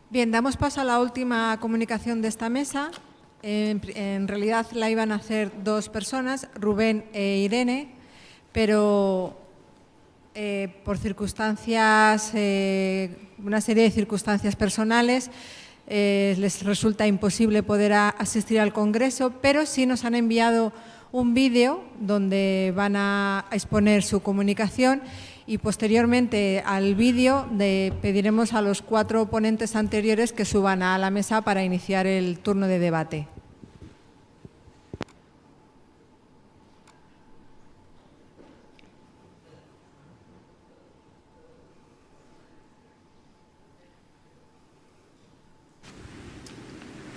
Bien, damos paso a la última comunicación de esta mesa. En realidad la iban a hacer dos personas, Rubén e Irene, pero por circunstancias, una serie de circunstancias personales, les resulta imposible poder asistir al congreso, pero sí nos han enviado un vídeo donde van a exponer su comunicación y posteriormente al vídeo pediremos a los 4 ponentes anteriores que suban a la mesa para iniciar el turno de debate.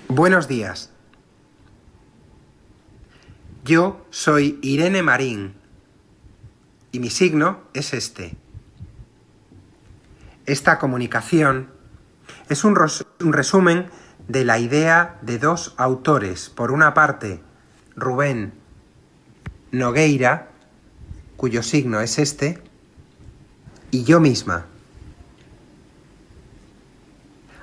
Buenos días. Yo soy Irene Marín y mi signo es este. Esta comunicación es un resumen de la idea de dos autores. Por una parte, Rubén Nogueira, cuyo signo es este, y yo misma.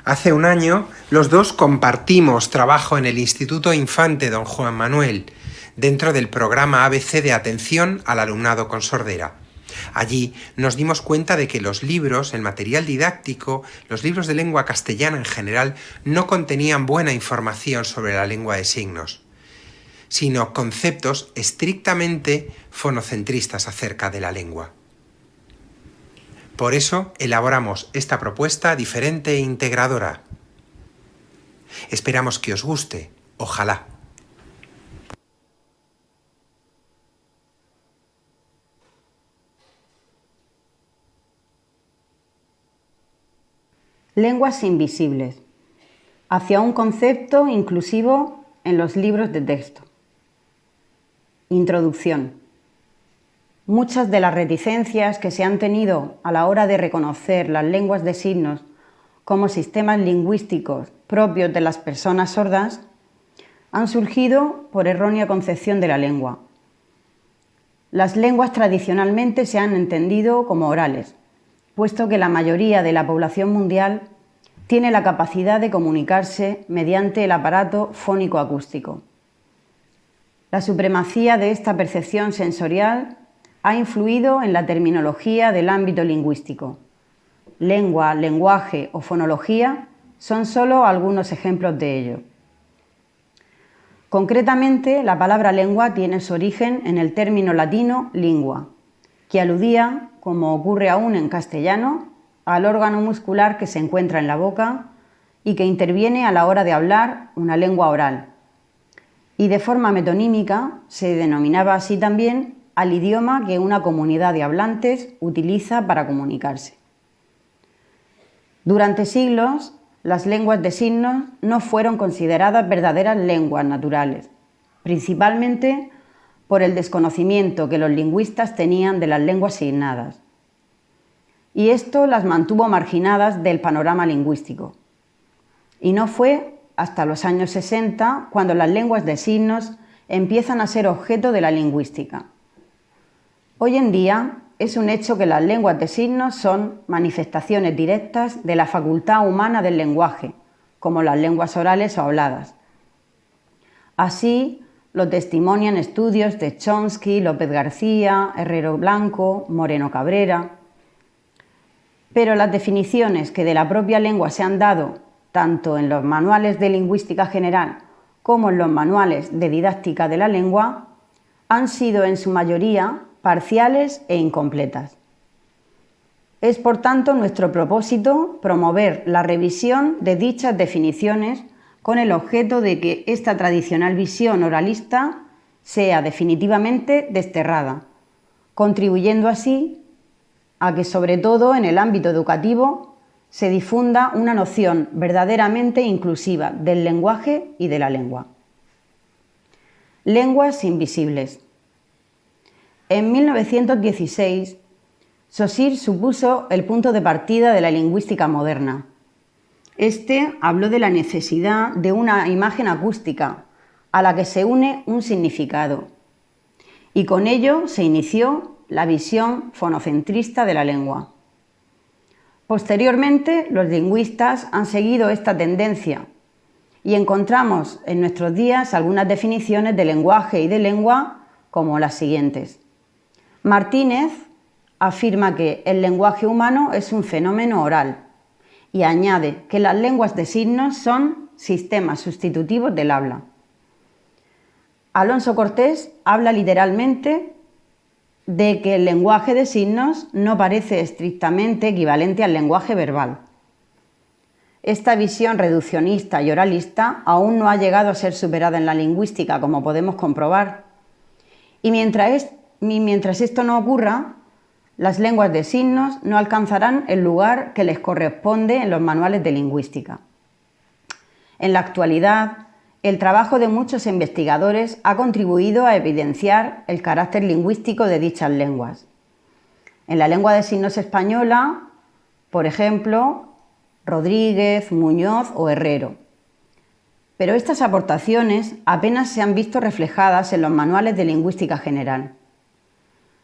Hace un año, los dos compartimos trabajo en el Instituto Infante Don Juan Manuel, dentro del programa ABC de atención al alumnado con sordera. Allí nos dimos cuenta de que los libros, el material didáctico, los libros de lengua castellana en general, no contenían buena información sobre la lengua de signos, sino conceptos estrictamente fonocentristas acerca de la lengua. Por eso elaboramos esta propuesta diferente e integradora. Esperamos que os guste, ojalá. Lenguas invisibles. Hacia un concepto inclusivo en los libros de texto. Introducción. Muchas de las reticencias que se han tenido a la hora de reconocer las lenguas de signos como sistemas lingüísticos propios de las personas sordas han surgido por errónea concepción de la lengua. Las lenguas tradicionalmente se han entendido como orales, puesto que la mayoría de la población mundial tiene la capacidad de comunicarse mediante el aparato fónico-acústico. La supremacía de esta percepción sensorial ha influido en la terminología del ámbito lingüístico. Lengua, lenguaje o fonología son solo algunos ejemplos de ello. Concretamente, la palabra lengua tiene su origen en el término latino lingua, que aludía, como ocurre aún en castellano, al órgano muscular que se encuentra en la boca y que interviene a la hora de hablar una lengua oral. Y de forma metonímica se denominaba así también al idioma que una comunidad de hablantes utiliza para comunicarse. Durante siglos, las lenguas de signos no fueron consideradas verdaderas lenguas naturales, principalmente por el desconocimiento que los lingüistas tenían de las lenguas signadas. Y esto las mantuvo marginadas del panorama lingüístico. Y no fue hasta los años 60 cuando las lenguas de signos empiezan a ser objeto de la lingüística. Hoy en día es un hecho que las lenguas de signos son manifestaciones directas de la facultad humana del lenguaje, como las lenguas orales o habladas. Así lo testimonian estudios de Chomsky, López García, Herrero Blanco, Moreno Cabrera. Pero las definiciones que de la propia lengua se han dado, tanto en los manuales de lingüística general como en los manuales de didáctica de la lengua, han sido en su mayoría parciales e incompletas. Es por tanto nuestro propósito promover la revisión de dichas definiciones con el objeto de que esta tradicional visión oralista sea definitivamente desterrada, contribuyendo así a que, sobre todo en el ámbito educativo, se difunda una noción verdaderamente inclusiva del lenguaje y de la lengua. Lenguas invisibles. En 1916, Saussure supuso el punto de partida de la lingüística moderna. Este habló de la necesidad de una imagen acústica a la que se une un significado, y con ello se inició la visión fonocentrista de la lengua. Posteriormente, los lingüistas han seguido esta tendencia y encontramos en nuestros días algunas definiciones de lenguaje y de lengua como las siguientes. Martínez afirma que el lenguaje humano es un fenómeno oral y añade que las lenguas de signos son sistemas sustitutivos del habla. Alonso Cortés habla literalmente de que el lenguaje de signos no parece estrictamente equivalente al lenguaje verbal. Esta visión reduccionista y oralista aún no ha llegado a ser superada en la lingüística, como podemos comprobar. Y mientras esto no ocurra, las lenguas de signos no alcanzarán el lugar que les corresponde en los manuales de lingüística. En la actualidad, el trabajo de muchos investigadores ha contribuido a evidenciar el carácter lingüístico de dichas lenguas. En la lengua de signos española, por ejemplo, Rodríguez, Muñoz o Herrero. Pero estas aportaciones apenas se han visto reflejadas en los manuales de lingüística general.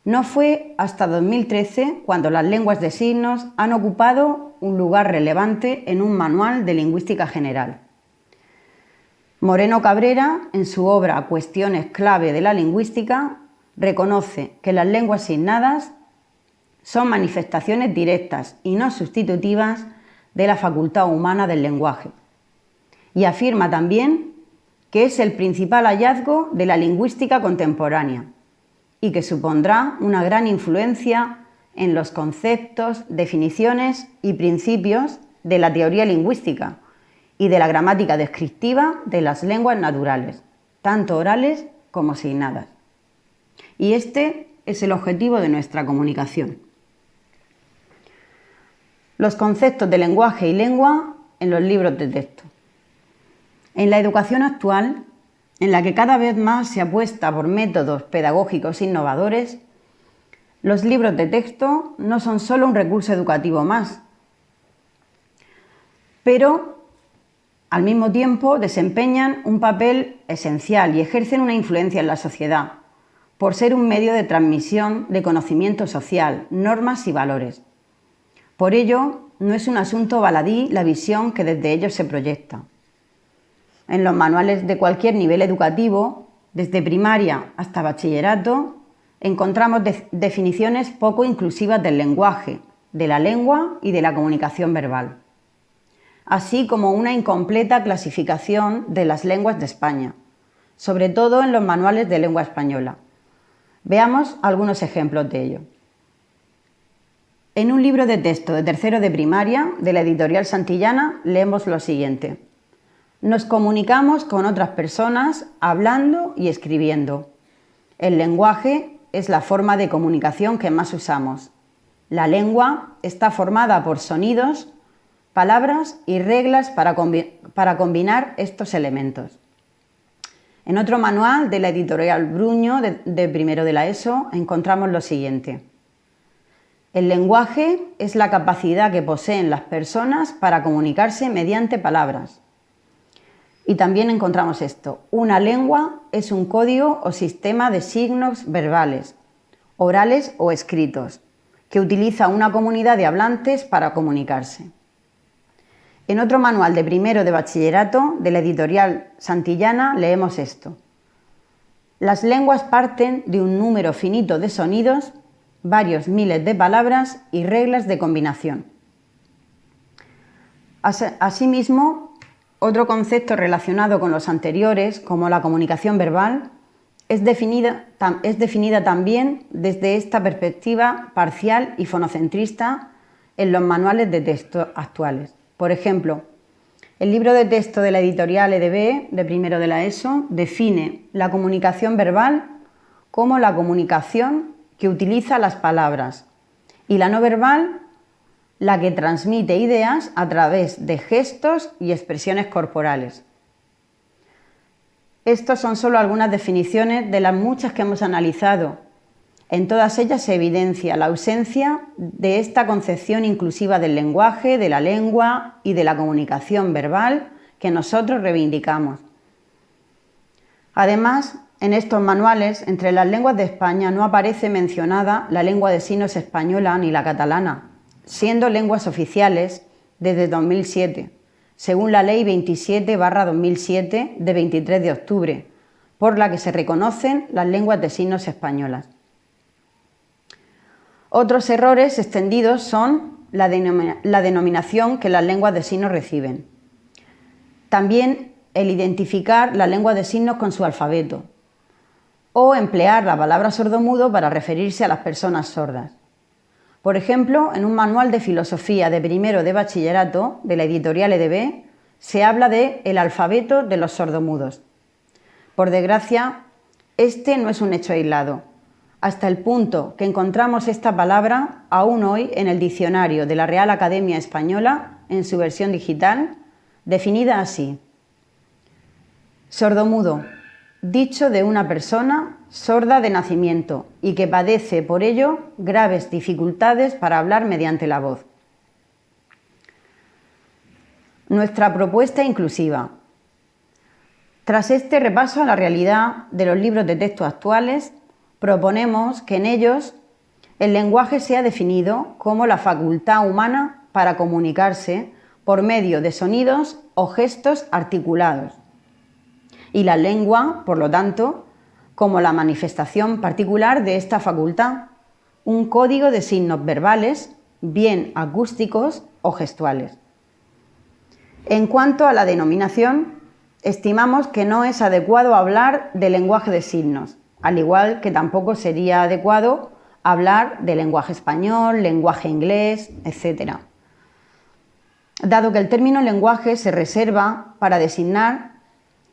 No fue hasta 2013 cuando las lenguas de signos han ocupado un lugar relevante en un manual de lingüística general. Moreno Cabrera, en su obra Cuestiones clave de la lingüística, reconoce que las lenguas signadas son manifestaciones directas y no sustitutivas de la facultad humana del lenguaje. Y afirma también que es el principal hallazgo de la lingüística contemporánea y que supondrá una gran influencia en los conceptos, definiciones y principios de la teoría lingüística y de la gramática descriptiva de las lenguas naturales, tanto orales como signadas. Y este es el objetivo de nuestra comunicación. Los conceptos de lenguaje y lengua en los libros de texto. En la educación actual, en la que cada vez más se apuesta por métodos pedagógicos innovadores, los libros de texto no son solo un recurso educativo más, pero al mismo tiempo desempeñan un papel esencial y ejercen una influencia en la sociedad, por ser un medio de transmisión de conocimiento social, normas y valores. Por ello, no es un asunto baladí la visión que desde ellos se proyecta. En los manuales de cualquier nivel educativo, desde primaria hasta bachillerato, encontramos definiciones poco inclusivas del lenguaje, de la lengua y de la comunicación verbal, así como una incompleta clasificación de las lenguas de España, sobre todo en los manuales de lengua española. Veamos algunos ejemplos de ello. En un libro de texto de tercero de primaria de la editorial Santillana leemos lo siguiente: nos comunicamos con otras personas hablando y escribiendo. El lenguaje es la forma de comunicación que más usamos. La lengua está formada por sonidos, palabras y reglas para combinar estos elementos. En otro manual de la editorial Bruño de primero de la ESO encontramos lo siguiente: el lenguaje es la capacidad que poseen las personas para comunicarse mediante palabras. Y también encontramos esto: una lengua es un código o sistema de signos verbales, orales o escritos, que utiliza una comunidad de hablantes para comunicarse. En otro manual de primero de bachillerato de la editorial Santillana leemos esto: las lenguas parten de un número finito de sonidos, varios miles de palabras y reglas de combinación. Asimismo, otro concepto relacionado con los anteriores, como la comunicación verbal, es definida también desde esta perspectiva parcial y fonocentrista en los manuales de texto actuales. Por ejemplo, el libro de texto de la editorial EDB de primero de la ESO define la comunicación verbal como la comunicación que utiliza las palabras y la no verbal la que transmite ideas a través de gestos y expresiones corporales. Estas son solo algunas definiciones de las muchas que hemos analizado. En todas ellas se evidencia la ausencia de esta concepción inclusiva del lenguaje, de la lengua y de la comunicación verbal que nosotros reivindicamos. Además, en estos manuales, entre las lenguas de España no aparece mencionada la lengua de signos española ni la catalana, siendo lenguas oficiales desde 2007, según la Ley 27/2007 de 23 de octubre, por la que se reconocen las lenguas de signos españolas. Otros errores extendidos son la denominación que las lenguas de signos reciben. También el identificar las lenguas de signos con su alfabeto o emplear la palabra sordomudo para referirse a las personas sordas. Por ejemplo, en un manual de filosofía de primero de bachillerato de la editorial EDB se habla de el alfabeto de los sordomudos. Por desgracia, este no es un hecho aislado, hasta el punto que encontramos esta palabra aún hoy en el diccionario de la Real Academia Española en su versión digital, definida así: sordomudo, dicho de una persona sorda de nacimiento y que padece por ello graves dificultades para hablar mediante la voz. Nuestra propuesta inclusiva. Tras este repaso a la realidad de los libros de texto actuales, proponemos que en ellos el lenguaje sea definido como la facultad humana para comunicarse por medio de sonidos o gestos articulados, y la lengua, por lo tanto, como la manifestación particular de esta facultad, un código de signos verbales, bien acústicos o gestuales. En cuanto a la denominación, estimamos que no es adecuado hablar de lenguaje de signos, al igual que tampoco sería adecuado hablar de lenguaje español, lenguaje inglés, etc., dado que el término lenguaje se reserva para designar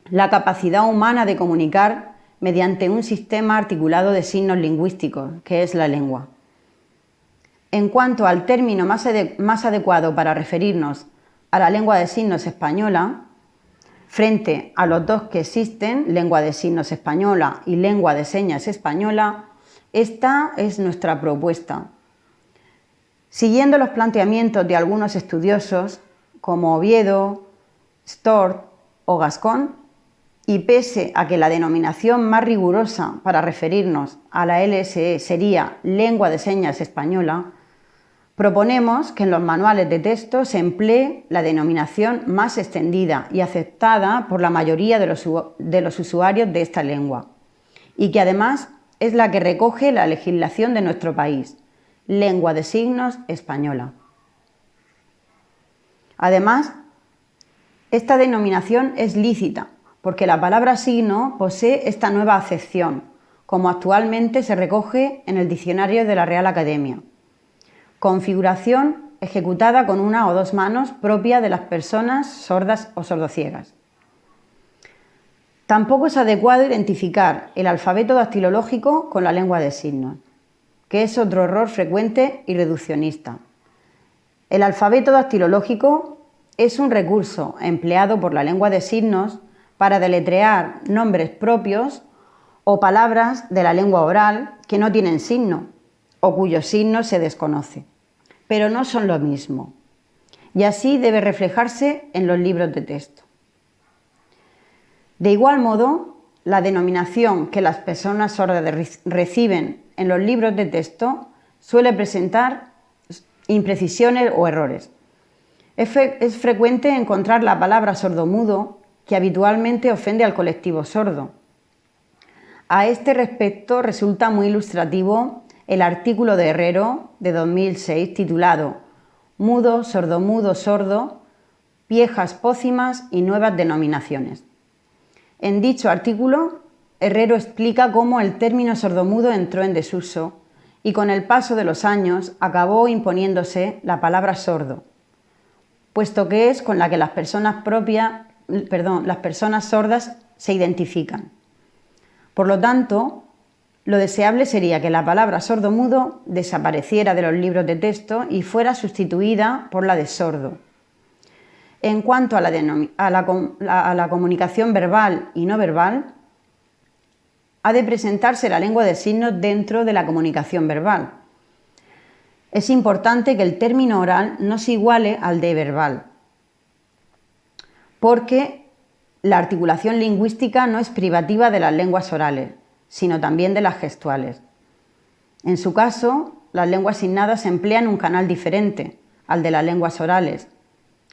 la capacidad humana de comunicar mediante un sistema articulado de signos lingüísticos, que es la lengua. En cuanto al término más adecuado para referirnos a la lengua de signos española, frente a los dos que existen, lengua de signos española y lengua de señas española, esta es nuestra propuesta. Siguiendo los planteamientos de algunos estudiosos, como Oviedo, Stort o Gascón, y pese a que la denominación más rigurosa para referirnos a la LSE sería lengua de señas española, proponemos que en los manuales de texto se emplee la denominación más extendida y aceptada por la mayoría de los usuarios de esta lengua, y que además es la que recoge la legislación de nuestro país, lengua de signos española. Además, esta denominación es lícita, porque la palabra signo posee esta nueva acepción, como actualmente se recoge en el diccionario de la Real Academia. Configuración ejecutada con una o dos manos propia de las personas sordas o sordociegas. Tampoco es adecuado identificar el alfabeto dactilológico con la lengua de signos, que es otro error frecuente y reduccionista. El alfabeto dactilológico es un recurso empleado por la lengua de signos para deletrear nombres propios o palabras de la lengua oral que no tienen signo o cuyo signo se desconoce, pero no son lo mismo, y así debe reflejarse en los libros de texto. De igual modo, la denominación que las personas sordas reciben en los libros de texto suele presentar imprecisiones o errores. Es frecuente encontrar la palabra sordomudo, que habitualmente ofende al colectivo sordo. A este respecto resulta muy ilustrativo el artículo de Herrero de 2006 titulado Mudo, sordomudo, sordo, viejas pócimas y nuevas denominaciones. En dicho artículo, Herrero explica cómo el término sordomudo entró en desuso y con el paso de los años acabó imponiéndose la palabra sordo, puesto que es con la que las personas sordas se identifican. Por lo tanto, lo deseable sería que la palabra sordomudo desapareciera de los libros de texto y fuera sustituida por la de sordo. En cuanto a la comunicación verbal y no verbal, ha de presentarse la lengua de signos dentro de la comunicación verbal. Es importante que el término oral no se iguale al de verbal, porque la articulación lingüística no es privativa de las lenguas orales, sino también de las gestuales. En su caso, las lenguas signadas emplean un canal diferente al de las lenguas orales,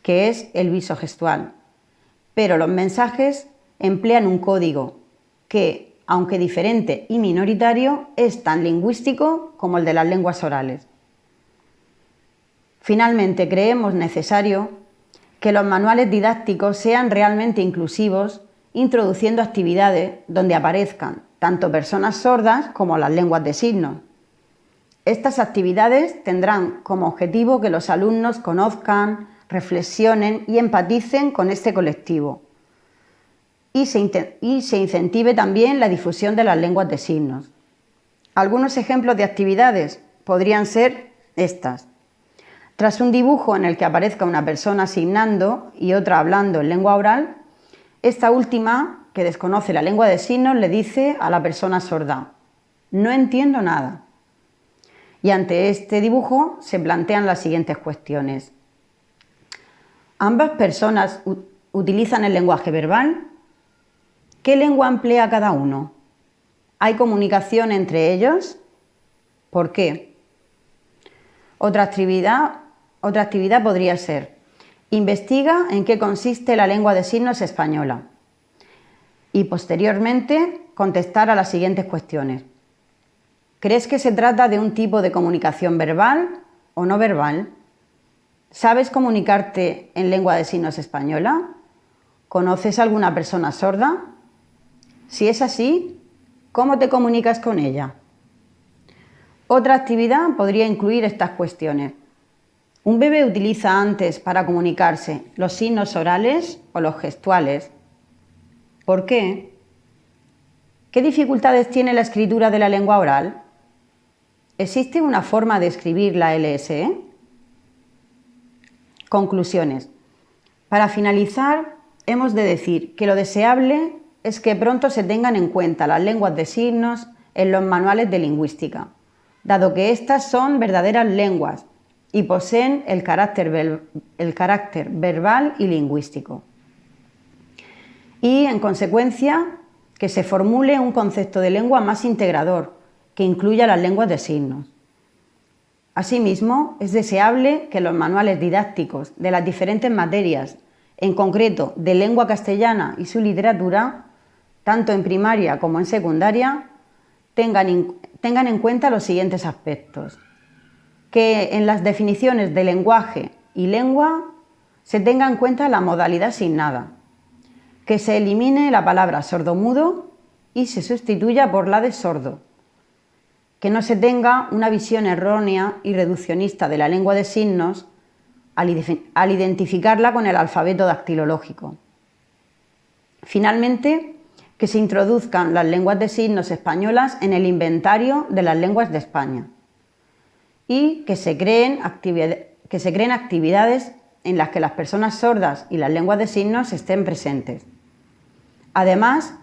que es el visogestual. Pero los mensajes emplean un código que, aunque diferente y minoritario, es tan lingüístico como el de las lenguas orales. Finalmente, creemos necesario que los manuales didácticos sean realmente inclusivos, introduciendo actividades donde aparezcan tanto personas sordas como las lenguas de signos. Estas actividades tendrán como objetivo que los alumnos conozcan, reflexionen y empaticen con este colectivo y se incentive también la difusión de las lenguas de signos. Algunos ejemplos de actividades podrían ser estas. Tras un dibujo en el que aparezca una persona signando y otra hablando en lengua oral, esta última, que desconoce la lengua de signos, le dice a la persona sorda: no entiendo nada. Y ante este dibujo se plantean las siguientes cuestiones. ¿Ambas personas utilizan el lenguaje verbal? ¿Qué lengua emplea cada uno? ¿Hay comunicación entre ellos? ¿Por qué? Otra actividad podría ser: investiga en qué consiste la lengua de signos española. Y posteriormente contestar a las siguientes cuestiones. ¿Crees que se trata de un tipo de comunicación verbal o no verbal? ¿Sabes comunicarte en lengua de signos española? ¿Conoces a alguna persona sorda? Si es así, ¿cómo te comunicas con ella? Otra actividad podría incluir estas cuestiones. ¿Un bebé utiliza antes para comunicarse los signos orales o los gestuales? ¿Por qué? ¿Qué dificultades tiene la escritura de la lengua oral? ¿Existe una forma de escribir la LSE? Conclusiones. Para finalizar, hemos de decir que lo deseable es que pronto se tengan en cuenta las lenguas de signos en los manuales de lingüística, dado que éstas son verdaderas lenguas y poseen el carácter verbal y lingüístico. Y, en consecuencia, que se formule un concepto de lengua más integrador, que incluya las lenguas de signos. Asimismo, es deseable que los manuales didácticos de las diferentes materias, en concreto de lengua castellana y su literatura, tanto en primaria como en secundaria, tengan en cuenta los siguientes aspectos. Que en las definiciones de lenguaje y lengua se tenga en cuenta la modalidad signada, que se elimine la palabra sordomudo y se sustituya por la de sordo, que no se tenga una visión errónea y reduccionista de la lengua de signos al identificarla con el alfabeto dactilológico. Finalmente, que se introduzcan las lenguas de signos españolas en el inventario de las lenguas de España y que se creen actividades en las que las personas sordas y las lenguas de signos estén presentes. Además,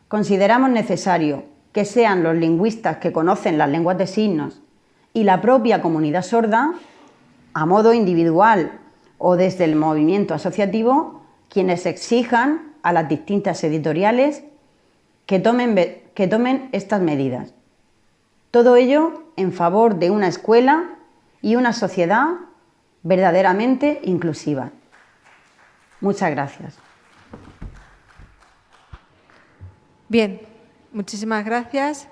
consideramos necesario que sean los lingüistas que conocen las lenguas de signos y la propia comunidad sorda, a modo individual o desde el movimiento asociativo, quienes exijan a las distintas editoriales que tomen estas medidas. Todo ello en favor de una escuela y una sociedad verdaderamente inclusiva. Muchas gracias. Bien, muchísimas gracias.